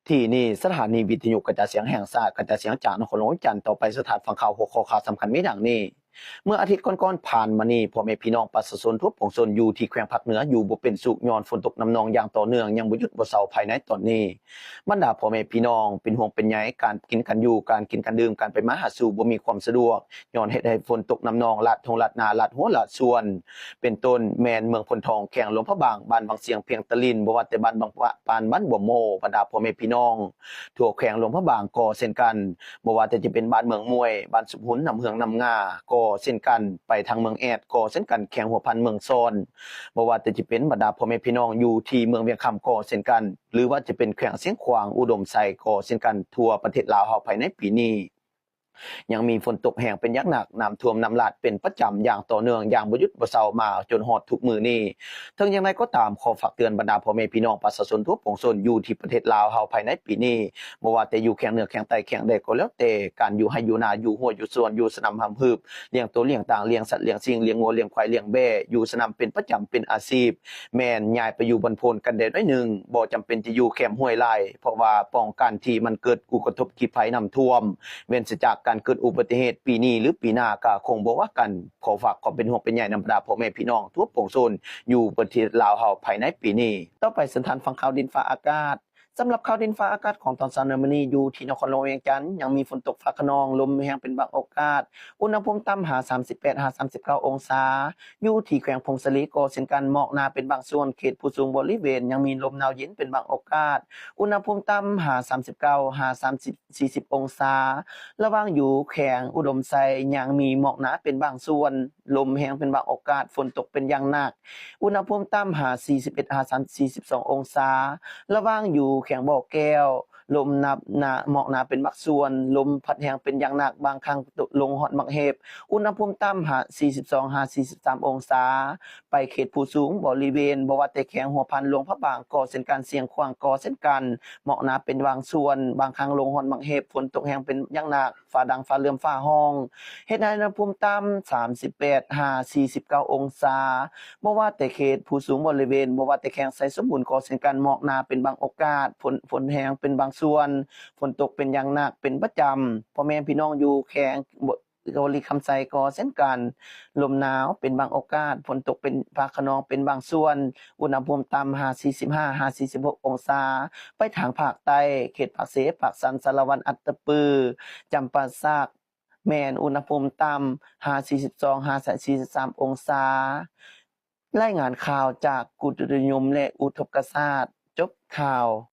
ที่นี่สถานีวิทยุกระจายเสียงแห่งชาติกระจายเสียงจากนครหลวงจันทร์ต่อไปสถานฟังข่าวหัวข้อข่าวสำคัญมีดังนี้เมื่ออาทิตย์ก่อนๆผ่านมานี้พ่อแม่พี่น้องประชาชนทุกปวงชนอยู่ที่แขวงภาคเหนืออยู่บ่เป็นสุขย้อนฝนตกน้ำนองอย่างต่อเนื่องยังบ่หยุดบ่เซาภายในตอนนี้บรรดาพ่อแม่พี่น้องเป็นห่วงเป็นใยการกินกันอยู่การกินกันดื่มการไปมาหาสู่บ่มีความสะดวกย้อนเฮ็ดให้ฝนตกน้ำนองลาดทงลาดนาลาดหัวลาดส่วนเป็นต้นแม่นเมืองพลทองแขวงหลวงพระบางบ้านบางเสียงเพียงตะลินบ่ว่าแต่บ้านบางปะปานบ้านบ่โมบรรดาพ่อแม่พี่น้องทั่วแขวงหลวงพระบางก็เช่นกันบ่ว่าแต่จะเป็นบ้านเมืองมวยบ้านสุขุนน้ำเฮืองน้ำงาก็เช่นกันไปทางเมืองแอดก็เช่นกันแขวงหัวพันเมืองซอนบ่ว่าแต่จะเป็นบรรดาพ่อแม่พี่น้องอยู่ที่เมืองเวียงคำก็เช่นกันหรือว่าจะเป็นแขวงเสียงขวางอุดมไซก็เช่นกันทั่วประเทศลาวเฮาภายในปีนี้ยังมีฝนตกแห้งเป็นยักษ์หนักน้ำท่วมน้ำหลากเป็นประจำอย่างต่อเนื่องอย่างบ่หยุดบ่เซามาจนฮอดทุกมื้อนี้ถึงอย่างไรก็ตามขอฝากเตือนบรรดาพ่อแม่พี่น้องประชาชนทุกปวงชนอยู่ที่ประเทศลาวเฮาภายในปีนี้บ่ว่าแต่อยู่แขวงเหนือแขวงใต้แขวงใดก็แล้วแต่การอยู่ให้อยู่นาอยู่ห้วยอยู่สวนอยู่สนามหำฮึบเลี้ยงตัวเลี้ยงต่างเลี้ยงสัตว์เลี้ยงสิ่งเลี้ยงงัวเลี้ยงควายเลี้ยงแบะอยู่สนามเป็นประจำเป็นอาชีพแม่นย้ายไปอยู่บนโพนกันได้น้อยหนึงบ่จำเป็นจะอยู่แคมป์ห้วยไร่เพราะว่าป้องกันที่มันเกิดอุกทบขีภัยน้ำท่วมเว้นจากการเกิดอุบัติเหตุปีนี้หรือปีหน้าก็คงบ่ว่ากันขอฝากความเป็นห่วงเป็นใยนำบรรดาพ่อแม่พี่น้องทั่วปวงชนอยู่ประเทศลาวเฮาภายในปีนี้ต่อไปสันทานฟังข่าวดินฟ้าอากาศสำหรับข่าวดินฟ้าอากาศของตอนเช้าในมื้อนี้อยู่ที่นครหลวงเวียงจันทน์ยังมีฝนตกฟ้าคะนองลมแรงเป็นบางโอกาสอุณหภูมิต่ำ38-39องศาอยู่ที่แขวงพงศลีก็เช่นกันหมอกหนาเป็นบางส่วนเขตผู้สูงบริเวณยังมีลมหนาวเย็นเป็นบางโอกาสอุณหภูมิต่ำ39-40องศาระหว่างอยู่แขวงอุดมไซยังมีหมอกหนาเป็นบางส่วนลมแรงเป็นบางโอกาสฝนตกเป็นอย่างหนักอุณหภูมิต่ำ41-42องศาระหว่างอยู่แขวงบ่อแก้วลมนับหนาหมอกหนาเป็นบางส่วนลมพัดแรงเป็นอย่างหนักบางครั้งลงฮอดมักเห็บอุณหภูมิต่ำ42-43องศาไปเขตผู้สูงบริเวณบ่ว่าแต่แขวงหัวพันหลวงพระบางก็เช่นกันเสียงขวางก็เช่นกันหมอกหนาเป็นบางส่วนบางครั้งลงฮอดมักเห็บฝนตกแรงเป็นอย่างหนักฟ้าดังฟ้าเหลื่อมฟ้าห้องเฮ็ดให้อุณหภูมิต่ำ38-49องศาบ่ว่าแต่เขตผู้สูงบริเวณบ่ว่าแต่แขวงไสสมบูรณ์ก็เช่นกันหมอกหนาเป็นบางโอกาสฝนแรงเป็นบางส่วนฝนตกเป็นอย่างหนักเป็นประจำพ่อแม่พี่น้องอยู่แขวงบริคำไซก็เช่นกันลมหนาวเป็นบางโอกาสฝนตกเป็นฟ้าคะนองเป็นบางส่วนอุณหภูมิต่ำ45-46องศาไปทางภาคใต้เขตภาคเสภาคสันสารวันอัตตปือจำปาสักแม่นอุณหภูมิต่ำ42-43องศารายงานข่าวจากกุตุนิยมและอุทกศาสตร์จบข่าว